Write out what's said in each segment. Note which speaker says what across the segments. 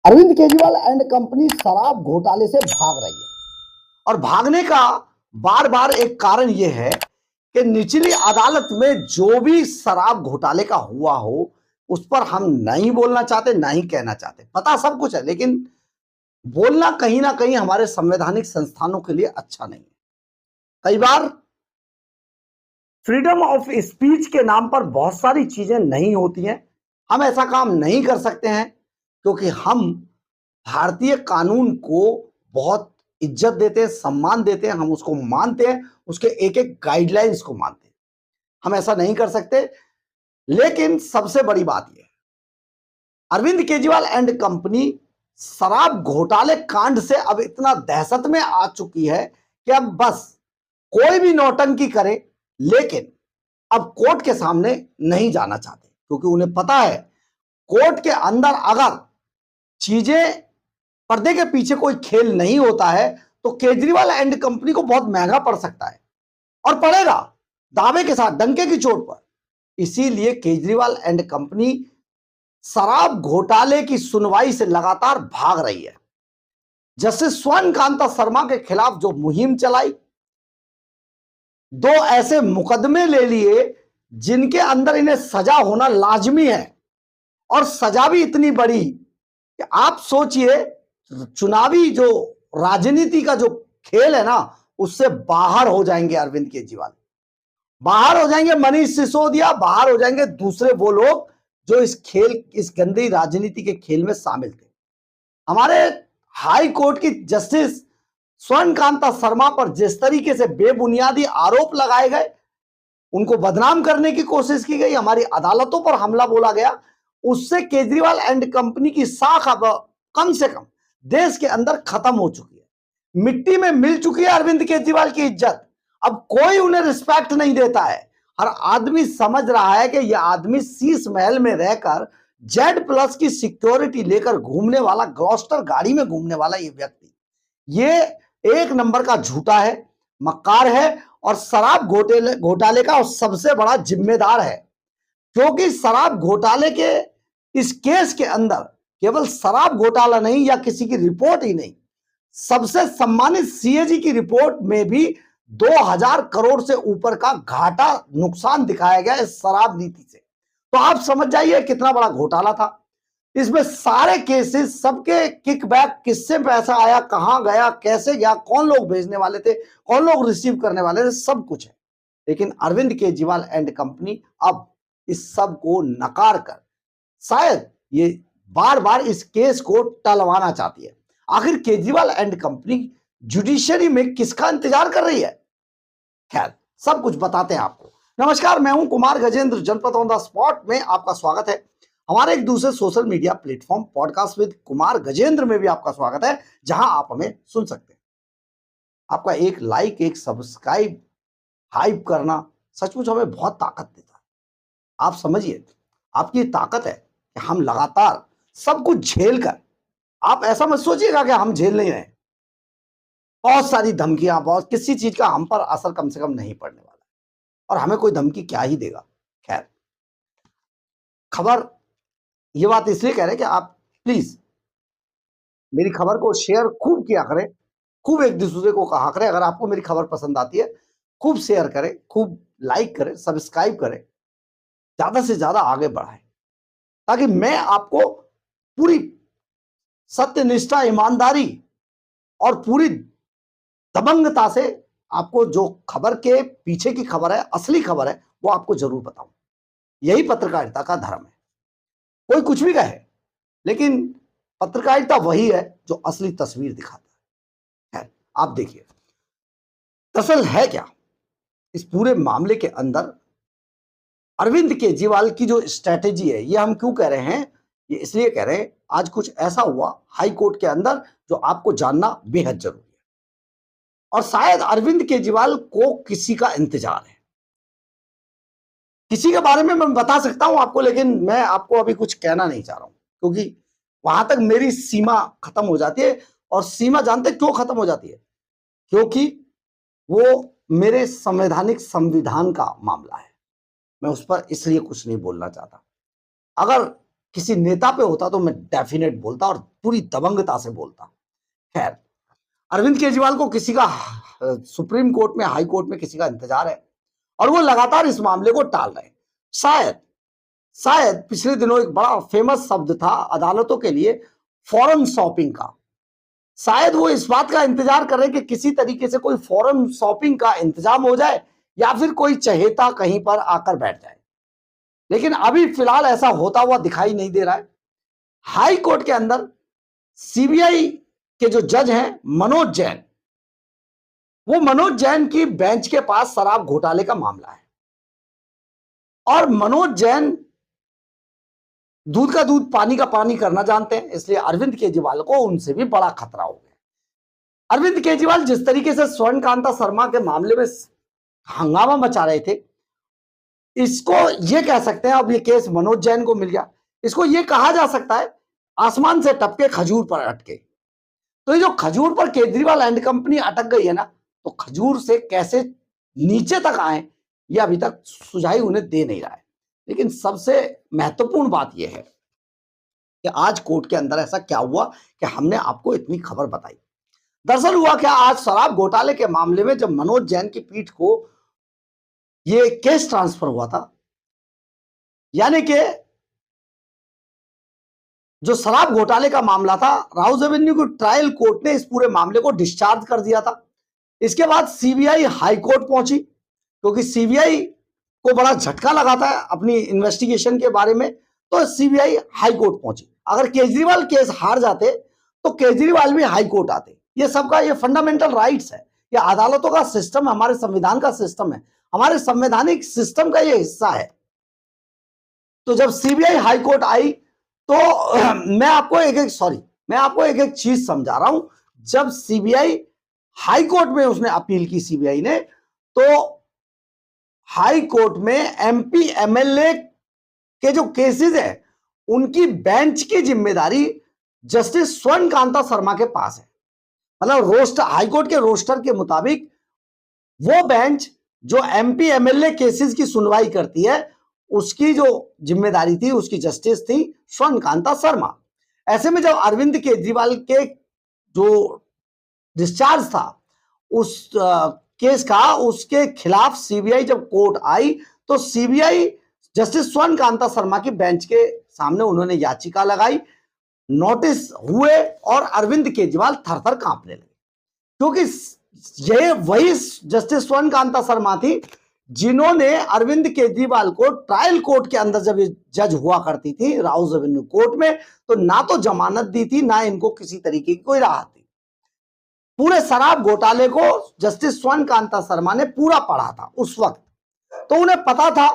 Speaker 1: Arvind Kejriwal and company शराब घोटाले से भाग रही है और भागने का बार बार एक कारण यह है कि निचली अदालत में जो भी शराब घोटाले का हुआ हो उस पर हम नहीं बोलना चाहते, नहीं कहना चाहते। पता सब कुछ है, लेकिन बोलना कहीं ना कहीं हमारे संवैधानिक संस्थानों के लिए अच्छा नहीं है। कई बार फ्रीडम ऑफ स्पीच के नाम पर बहुत सारी चीजें नहीं होती हैं। हम ऐसा काम नहीं कर सकते हैं क्योंकि हम भारतीय कानून को बहुत इज्जत देते हैं, सम्मान देते हैं, हम उसको मानते हैं, उसके एक एक गाइडलाइंस को मानते हैं। हम ऐसा नहीं कर सकते। लेकिन सबसे बड़ी बात यह है, अरविंद केजरीवाल एंड कंपनी शराब घोटाले कांड से अब इतना दहशत में आ चुकी है कि अब बस कोई भी नौटंकी करे, लेकिन अब कोर्ट के सामने नहीं जाना चाहते क्योंकि उन्हें पता है कोर्ट के अंदर अगर चीजें पर्दे के पीछे कोई खेल नहीं होता है तो केजरीवाल एंड कंपनी को बहुत महंगा पड़ सकता है और पड़ेगा, दावे के साथ, डंके की चोट पर। इसीलिए केजरीवाल एंड कंपनी शराब घोटाले की सुनवाई से लगातार भाग रही है। जस्टिस स्वर्ण कांता शर्मा के खिलाफ जो मुहिम चलाई, 2 ऐसे मुकदमे ले लिए जिनके अंदर इन्हें सजा होना लाजमी है और सजा भी इतनी बड़ी कि आप सोचिए, चुनावी जो राजनीति का जो खेल है ना, उससे बाहर हो जाएंगे अरविंद केजरीवाल, बाहर हो जाएंगे मनीष सिसोदिया, बाहर हो जाएंगे दूसरे वो लोग जो इस गंदी राजनीति के खेल में शामिल थे। हमारे हाई कोर्ट की जस्टिस स्वर्ण कांता शर्मा पर जिस तरीके से बेबुनियादी आरोप लगाए गए, उनको बदनाम करने की कोशिश की गई, हमारी अदालतों पर हमला बोला गया, उससे केजरीवाल एंड कंपनी की साख अब कम से कम देश के अंदर खत्म हो चुकी है। मिट्टी में मिल चुकी है अरविंद केजरीवाल की इज्जत। अब कोई उन्हें रिस्पेक्ट नहीं देता है। हर आदमी समझ रहा है कि यह आदमी शीश महल में रहकर Z+ की सिक्योरिटी लेकर घूमने वाला, ग्लॉस्टर गाड़ी में घूमने वाला ये व्यक्ति, ये एक नंबर का झूठा है, मक्कार है और शराब घोटाले का सबसे बड़ा जिम्मेदार है। क्योंकि शराब घोटाले के इस केस के अंदर केवल शराब घोटाला नहीं या किसी की रिपोर्ट ही नहीं, सबसे सम्मानित CAG की रिपोर्ट में भी 2000 करोड़ से ऊपर का घाटा, नुकसान दिखाया गया इस शराब नीति से। तो आप समझ जाइए कितना बड़ा घोटाला था। इसमें सारे केसेस, सबके किकबैक, किससे पैसा आया, कहां गया, कैसे गया, कौन लोग भेजने वाले थे, कौन लोग रिसीव करने वाले थे, सब कुछ है। लेकिन अरविंद केजरीवाल एंड कंपनी अब इस सब को नकार कर शायद ये बार बार इस केस को टलवाना चाहती है। आखिर केजरीवाल एंड कंपनी जुडिशरी में किसका इंतजार कर रही है? खैर, सब कुछ बताते हैं आपको। नमस्कार, मैं हूं कुमार गजेंद्र। जनपद ऑन द स्पॉट में आपका स्वागत है। हमारे एक दूसरे social media platform podcast with Kumar Gajendra में भी आपका स्वागत है, जहां आप हमें सुन सकते हैं। आपका एक लाइक, एक सब्सक्राइब, हाइप करना सचमुच हमें बहुत ताकत देता है। आप समझिए, आपकी ताकत है कि हम लगातार सब कुछ झेल कर, आप ऐसा मत सोचिएगा कि हम झेल नहीं रहे। बहुत सारी धमकियां, बहुत किसी चीज का हम पर असर कम से कम नहीं पड़ने वाला है और हमें कोई धमकी क्या ही देगा। खैर, खबर ये बात इसलिए कह रहे हैं कि आप प्लीज मेरी खबर को शेयर खूब किया करें, खूब एक दूसरे को कहा करें। अगर आपको मेरी खबर पसंद आती है, खूब शेयर करें, खूब लाइक करें, सब्सक्राइब करें, ज्यादा से ज्यादा आगे बढ़ाएं, ताकि मैं आपको पूरी सत्यनिष्ठा, ईमानदारी और पूरी दबंगता से आपको जो खबर के पीछे की खबर है, असली खबर है, वो आपको जरूर बताऊं। यही पत्रकारिता का धर्म है। कोई कुछ भी कहे, लेकिन पत्रकारिता वही है जो असली तस्वीर दिखाता है। आप देखिए, दरअसल है क्या इस पूरे मामले के अंदर। अरविंद केजरीवाल की जो स्ट्रेटेजी है, ये हम क्यों कह रहे हैं? ये इसलिए कह रहे हैं, आज कुछ ऐसा हुआ हाई कोर्ट के अंदर जो आपको जानना बेहद जरूरी है और शायद अरविंद केजरीवाल को किसी का इंतजार है। किसी के बारे में मैं बता सकता हूं आपको, लेकिन मैं आपको अभी कुछ कहना नहीं चाह रहा हूं क्योंकि वहां तक मेरी सीमा खत्म हो जाती है। और सीमा जानते क्यों खत्म हो जाती है? क्योंकि वो मेरे संवैधानिक संविधान का मामला है। मैं उस पर इसलिए कुछ नहीं बोलना चाहता। अगर किसी नेता पे होता तो मैं डेफिनेट बोलता और पूरी दबंगता से बोलता। खैर, अरविंद केजरीवाल को किसी का सुप्रीम कोर्ट में, हाई कोर्ट में किसी का इंतजार है और वो लगातार इस मामले को टाल रहे हैं। शायद पिछले दिनों एक बड़ा फेमस शब्द था अदालतों के लिए, फॉरेन शॉपिंग का। शायद वो इस बात का इंतजार कर रहे हैं कि किसी तरीके से कोई फॉरेन शॉपिंग का इंतजाम हो जाए या फिर कोई चहेता कहीं पर आकर बैठ जाए, लेकिन अभी फिलहाल ऐसा होता हुआ दिखाई नहीं दे रहा है। हाई कोर्ट के अंदर सीबीआई के जो जज हैं मनोज जैन, वो मनोज जैन की बेंच के पास शराब घोटाले का मामला है और मनोज जैन दूध का दूध पानी का पानी करना जानते हैं, इसलिए अरविंद केजरीवाल को उनसे भी बड़ा खतरा हो गया। अरविंद केजरीवाल जिस तरीके से स्वर्णकांता शर्मा के मामले में हंगामा मचा रहे थे, इसको ये कह सकते हैं, अब ये केस मनोज जैन को मिल गया, इसको ये कहा जा सकता है आसमान से टपके खजूर पर अटके। तो ये जो खजूर पर केजरीवाल एंड कंपनी अटक गई है ना, तो खजूर से कैसे नीचे तक आए ये अभी तक सुझाई उन्हें दे नहीं रहा है। लेकिन सबसे महत्वपूर्ण बात यह है कि आज कोर्ट के अंदर ऐसा क्या हुआ कि हमने आपको इतनी खबर बताई। दरअसल हुआ क्या, आज शराब घोटाले के मामले में जब मनोज जैन की पीठ को ये केस ट्रांसफर हुआ था, यानी कि जो शराब घोटाले का मामला था, राउज एवेन्यू की ट्रायल कोर्ट ने इस पूरे मामले को डिस्चार्ज कर दिया था। इसके बाद सीबीआई हाई कोर्ट पहुंची, क्योंकि सीबीआई को बड़ा झटका लगा था अपनी इन्वेस्टिगेशन के बारे में, तो सीबीआई हाई कोर्ट पहुंची। अगर केजरीवाल केस हार जाते तो केजरीवाल भी हाई कोर्ट आते। ये सबका ये फंडामेंटल राइट्स है, ये अदालतों का सिस्टम, हमारे संविधान का सिस्टम है, हमारे संवैधानिक सिस्टम का ये हिस्सा है। तो जब सीबीआई हाई कोर्ट आई तो मैं आपको एक एक चीज समझा रहा हूं। जब सीबीआई हाई कोर्ट में उसने अपील की, सीबीआई ने, तो हाई कोर्ट में एमपी एमएलए के जो केसेस है उनकी बेंच की जिम्मेदारी जस्टिस स्वर्णकांता शर्मा के पास है। मतलब हाई कोर्ट के रोस्टर के मुताबिक वो बेंच जो एमपी एमएलए केसेस की सुनवाई करती है, उसकी जो जिम्मेदारी थी, उसकी जस्टिस थी स्वर्णकांता शर्मा। ऐसे में जब अरविंद केजरीवाल के जो डिस्चार्ज था उस केस का, उसके खिलाफ सीबीआई जब कोर्ट आई तो सीबीआई जस्टिस स्वर्णकांता शर्मा की बेंच के सामने उन्होंने याचिका लगाई, नोटिस हुए और अरविंद केजरीवाल थरथर कांपने लगे, क्योंकि ये वही जस्टिस स्वर्णकांता शर्मा थी जिन्होंने अरविंद केजरीवाल को ट्रायल कोर्ट के अंदर जब ये जज हुआ करती थी राउज एवेन्यू कोर्ट में, तो ना तो जमानत दी थी, ना इनको किसी तरीके की कोई राहत थी। पूरे शराब घोटाले को जस्टिस स्वर्णकांता शर्मा ने पूरा पढ़ा था उस वक्त, तो उन्हें पता था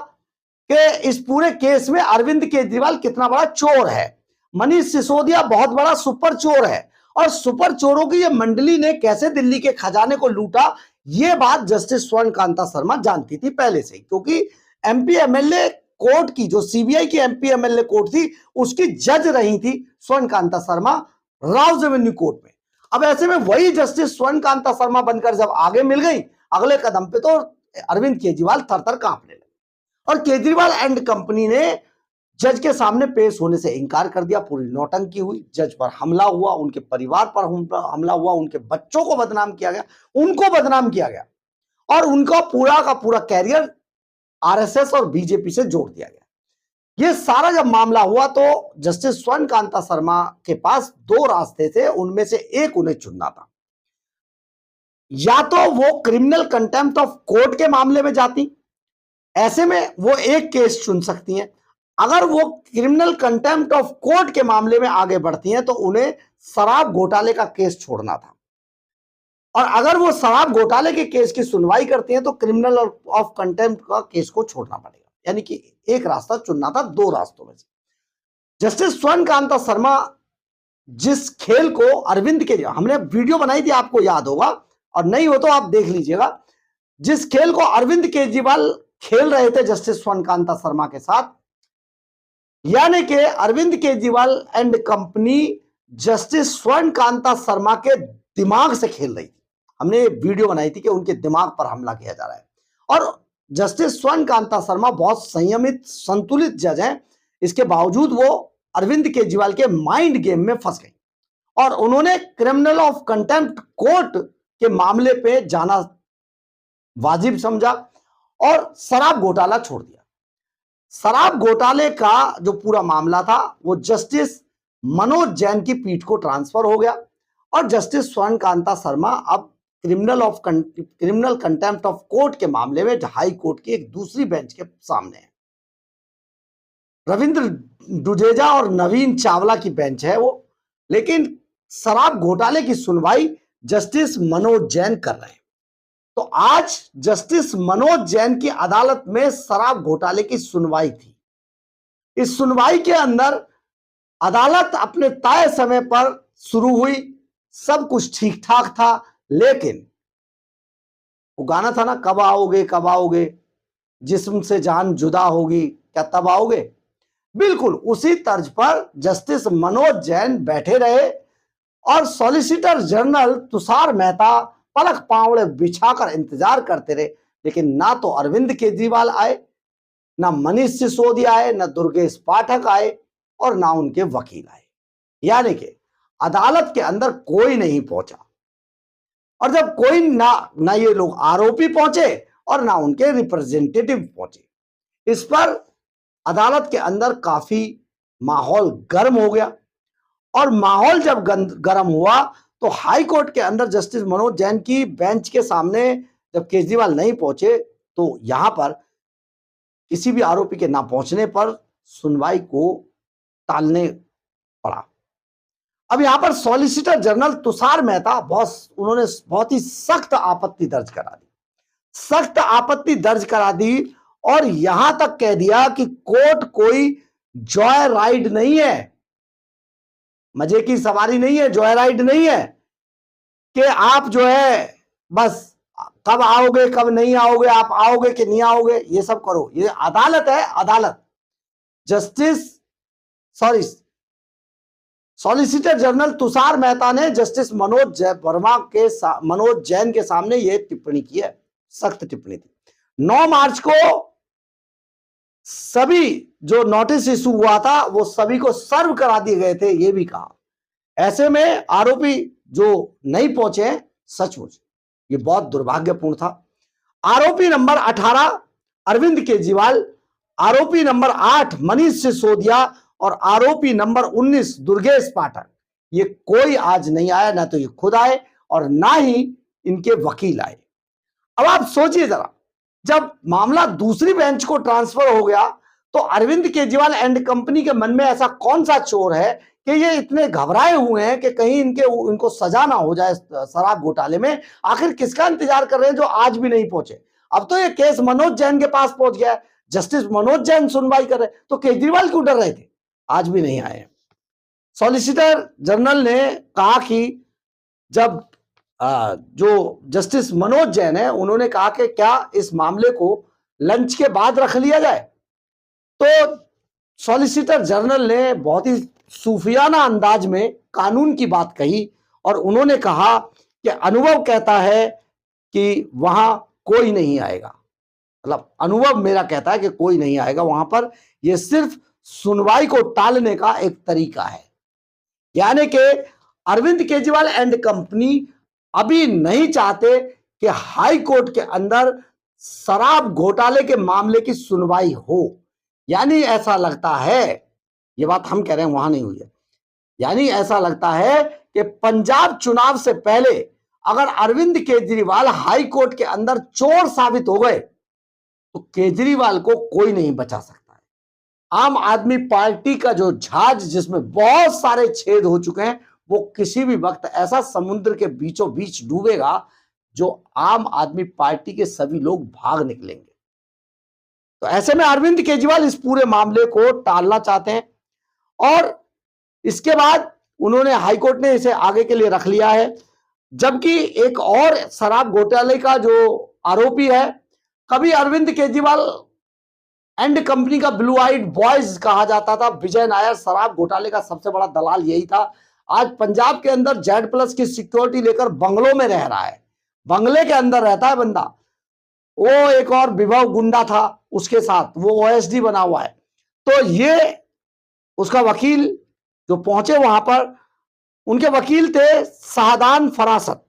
Speaker 1: कि इस पूरे केस में अरविंद केजरीवाल कितना बड़ा चोर है, मनीष सिसोदिया बहुत बड़ा सुपर चोर है, और सुपर चोरों की ये मंडली ने कैसे दिल्ली के खजाने को लूटा, ये बात जस्टिस स्वर्णकांता शर्मा जानती थी पहले से, क्योंकि एमपी एमएलए कोर्ट की, जो सीबीआई की एमपी एमएलए कोर्ट थी, उसकी जज रही थी स्वर्णकांता शर्मा राउज एवेन्यू कोर्ट में। अब ऐसे में वही जस्टिस स्वर्णकांता शर्मा बनकर जब आगे मिल गई, अगले कदम पे तो अरविंद केजरीवाल थरथर कांपने लगे और केजरीवाल एंड कंपनी ने जज के सामने पेश होने से इनकार कर दिया। पूरी नौटंकी हुई, जज पर हमला हुआ, उनके परिवार पर हमला हुआ, उनके बच्चों को बदनाम किया गया, उनको बदनाम किया गया और उनका पूरा का पूरा कैरियर आरएसएस और बीजेपी से जोड़ दिया गया। ये सारा जब मामला हुआ तो जस्टिस स्वर्णकांता शर्मा के पास दो रास्ते थे, उनमें से एक उन्हें चुनना था। या तो वो क्रिमिनल कंटेम्प्ट ऑफ कोर्ट के मामले में जाती, ऐसे में वो एक केस चुन सकती हैं। अगर वो क्रिमिनल कंटेम्प्ट ऑफ कोर्ट के मामले में आगे बढ़ती हैं तो उन्हें शराब घोटाले का केस छोड़ना था, और अगर वो शराब घोटाले के केस की सुनवाई करती हैं तो क्रिमिनल ऑफ कंटेम्प्ट का केस को छोड़ना पड़ेगा। यानी कि एक रास्ता चुनना था दो रास्तों में से। जस्टिस स्वर्णकांता शर्मा जिस खेल को अरविंद के, हमने वीडियो बनाई थी, आपको याद होगा, और नहीं हो तो आप देख लीजिएगा, जिस खेल को अरविंद केजरीवाल खेल रहे थे जस्टिस स्वर्णकांता शर्मा के साथ, यानी कि Arvind Kejriwal and company justice Swarnakanta Sharma के दिमाग से खेल रही थी। हमने वीडियो बनाई थी कि उनके दिमाग पर हमला किया जा रहा है, और जस्टिस स्वर्णकांता शर्मा बहुत संयमित, संतुलित जज हैं, इसके बावजूद वो अरविंद केजरीवाल के माइंड गेम में फंस गई और उन्होंने क्रिमिनल ऑफ कंटेम्प्ट कोर्ट के मामले पे जाना वाजिब समझा और शराब घोटाला छोड़ दिया। शराब घोटाले का जो पूरा मामला था वो जस्टिस मनोज जैन की पीठ को ट्रांसफर हो गया और जस्टिस स्वर्ण कांता शर्मा अब क्रिमिनल कंटेम्प्ट ऑफ कोर्ट के मामले में हाई कोर्ट की एक दूसरी बेंच के सामने है। रविंद्र दुजेजा और नवीन चावला की बेंच है वो, लेकिन शराब घोटाले की सुनवाई जस्टिस मनोज जैन कर रहे हैं। तो आज जस्टिस मनोज जैन की अदालत में शराब घोटाले की सुनवाई थी। इस सुनवाई के अंदर अदालत अपने तय समय पर शुरू हुई, सब कुछ ठीक ठाक था, लेकिन वो गाना था ना, कब आओगे कब आओगे, जिस्म से जान जुदा होगी क्या तब आओगे, बिल्कुल उसी तर्ज पर जस्टिस मनोज जैन बैठे रहे और सॉलिसिटर जनरल तुषार मेहता पलक पावड़े बिछाकर इंतजार करते रहे। लेकिन ना तो अरविंद केजरीवाल आए, ना मनीष सिसोदिया आए, ना दुर्गेश पाठक आए और ना उनके वकील आए, यानी कि अदालत के अंदर कोई नहीं पहुंचा। और जब कोई ना ये लोग आरोपी पहुंचे और ना उनके रिप्रेजेंटेटिव पहुंचे, इस पर अदालत के अंदर काफी माहौल गर्म हो गया। और माहौल जब गर्म हुआ तो हाई कोर्ट के अंदर जस्टिस मनोज जैन की बेंच के सामने जब केजरीवाल नहीं पहुंचे तो यहां पर किसी भी आरोपी के ना पहुंचने पर सुनवाई को टालने पड़ा। अब यहां पर सॉलिसिटर जनरल तुषार मेहता उन्होंने बहुत ही सख्त आपत्ति दर्ज करा दी और यहां तक कह दिया कि कोर्ट कोई जॉय राइड नहीं है, मजे की सवारी नहीं है, जॉय राइड नहीं है कि आप जो है बस कब आओगे कब नहीं आओगे, आप आओगे कि नहीं आओगे ये सब करो। ये अदालत है, अदालत। सॉलिसिटर जनरल तुषार मेहता ने जस्टिस मनोज जैन के सामने ये टिप्पणी की है, सख्त टिप्पणी थी। 9 मार्च को सभी जो नोटिस इशू हुआ था वो सभी को सर्व करा दिए गए थे, ये भी कहा। ऐसे में आरोपी जो नहीं पहुंचे, सचमुच ये बहुत दुर्भाग्यपूर्ण था। आरोपी नंबर 18 अरविंद केजरीवाल, आरोपी नंबर 8 मनीष सिसोदिया और आरोपी नंबर 19 दुर्गेश पाठक, ये कोई आज नहीं आया, ना तो ये खुद आए और ना ही इनके वकील आए। अब आप सोचिए जरा, जब मामला दूसरी बेंच को ट्रांसफर हो गया तो अरविंद केजरीवाल एंड कंपनी के मन में ऐसा कौन सा चोर है कि ये इतने घबराए हुए हैं कि कहीं इनको सजा ना हो जाए शराब घोटाले में। आखिर किसका इंतजार कर रहे हैं जो आज भी नहीं पहुंचे। अब तो ये केस मनोज जैन के पास पहुंच गया है, जस्टिस मनोज जैन सुनवाई कर रहे, तो केजरीवाल क्यों डर रहे थे, आज भी नहीं आए। सॉलिसिटर जनरल ने कहा कि जब जो जस्टिस मनोज जैन है उन्होंने कहा कि क्या इस मामले को लंच के बाद रख लिया जाए, तो सॉलिसिटर जनरल ने बहुत ही सूफियाना अंदाज में कानून की बात कही और उन्होंने कहा कि अनुभव कहता है कि वहां कोई नहीं आएगा, मतलब अनुभव मेरा कहता है कि कोई नहीं आएगा वहां पर, यह सिर्फ सुनवाई को टालने का एक तरीका है। यानी कि अरविंद केजरीवाल एंड कंपनी अभी नहीं चाहते कि हाई कोर्ट के अंदर शराब घोटाले के मामले की सुनवाई हो। यानी ऐसा लगता है, ये बात हम कह रहे हैं वहां नहीं हुई है, यानी ऐसा लगता है कि पंजाब चुनाव से पहले अगर अरविंद केजरीवाल हाई कोर्ट के अंदर चोर साबित हो गए तो केजरीवाल को कोई नहीं बचा सकता है। आम आदमी पार्टी का जो जहाज जिसमें बहुत सारे छेद हो चुके हैं वो किसी भी वक्त ऐसा समुद्र के बीचों बीच डूबेगा जो आम आदमी पार्टी के सभी लोग भाग निकलेंगे। तो ऐसे में अरविंद केजरीवाल इस पूरे मामले को टालना चाहते हैं और इसके बाद उन्होंने हाईकोर्ट ने इसे आगे के लिए रख लिया है। जबकि एक और शराब घोटाले का जो आरोपी है, कभी अरविंद केजरीवाल एंड कंपनी का ब्लू आइड बॉयज कहा जाता था, विजय नायर शराब घोटाले का सबसे बड़ा दलाल यही था। आज पंजाब के अंदर Z+ की सिक्योरिटी लेकर बंगलों में रह रहा है, बंगले के अंदर रहता है बंदा। वो एक और विभव गुंडा था उसके साथ, वो OSD बना हुआ है। तो ये उसका वकील जो पहुंचे वहां पर, उनके वकील थे शाहदान फरासत।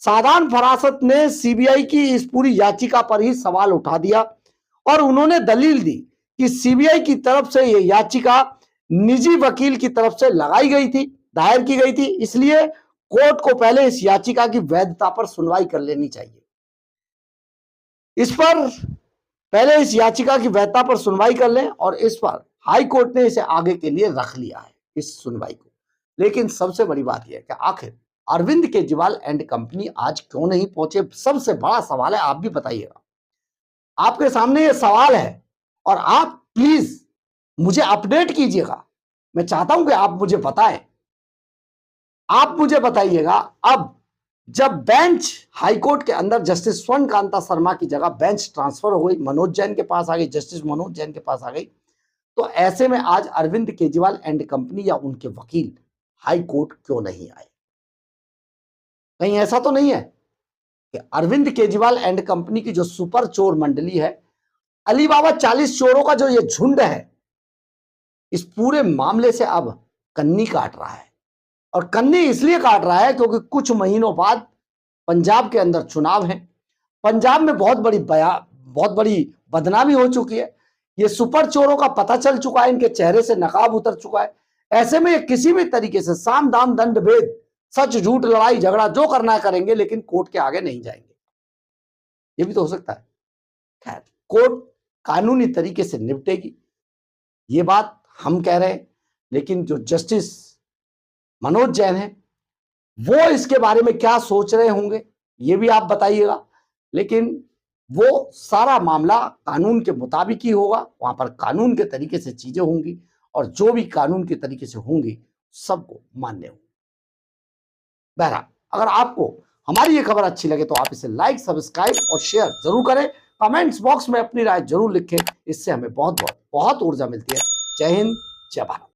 Speaker 1: शाहदान फरासत ने सीबीआई की इस पूरी याचिका पर ही सवाल उठा दिया और उन्होंने दलील दी कि सीबीआई की तरफ से यह याचिका निजी वकील की तरफ से लगाई गई थी, दायर की गई थी, इसलिए कोर्ट को पहले इस याचिका की वैधता पर सुनवाई कर लेनी चाहिए। इस पर पहले इस याचिका की वैधता पर सुनवाई कर लें और इस पर हाई कोर्ट ने इसे आगे के लिए रख लिया है, इस सुनवाई को। लेकिन सबसे बड़ी बात यह है कि आखिर अरविंद केजरीवाल एंड कंपनी आज क्यों नहीं पहुंचे? सबसे बड़ा सवाल है, आप भी बताइएगा। आपके सामने यह सवाल है और आप प्लीज मुझे अपडेट कीजिएगा। मैं चाहता हूं कि आप मुझे बताएं, आप मुझे बताइएगा। अब जब बेंच हाईकोर्ट के अंदर जस्टिस स्वर्ण कांता शर्मा की जगह बेंच ट्रांसफर हो गई, मनोज जैन के पास आ गई, जस्टिस मनोज जैन के पास आ गई, तो ऐसे में आज अरविंद केजरीवाल एंड कंपनी या उनके वकील हाई कोर्ट क्यों नहीं आए? कहीं ऐसा तो नहीं है कि अरविंद केजरीवाल एंड कंपनी की जो सुपर चोर मंडली है, अलीबाबा 40 चोरों का जो ये झुंड है, इस पूरे मामले से अब कन्नी काट रहा है। और कन्नी इसलिए काट रहा है क्योंकि कुछ महीनों बाद पंजाब के अंदर चुनाव है। पंजाब में बहुत बड़ी बदनामी हो चुकी है। ये सुपर चोरों का पता चल चुका है, इनके चेहरे से नकाब उतर चुका है। ऐसे में ये किसी भी तरीके से साम दाम दंड भेद, सच झूठ लड़ाई झगड़ा जो करना है करेंगे, लेकिन कोर्ट के आगे नहीं जाएंगे। ये भी तो हो सकता है। खैर, कोर्ट कानूनी तरीके से निपटेगी, ये बात हम कह रहे हैं। लेकिन जो जस्टिस मनोज जैन है, वो इसके बारे में क्या सोच रहे होंगे, ये भी आप बताइएगा। लेकिन वो सारा मामला कानून के मुताबिक ही होगा, वहां पर कानून के तरीके से चीजें होंगी और जो भी कानून के तरीके से होंगी सबको मान्य होंगी। बहरहाल, अगर आपको हमारी ये खबर अच्छी लगे तो आप इसे लाइक, सब्सक्राइब और शेयर जरूर करें। कमेंट्स बॉक्स में अपनी राय जरूर लिखें, इससे हमें बहुत ऊर्जा मिलती है। जय हिंद, जय भारत।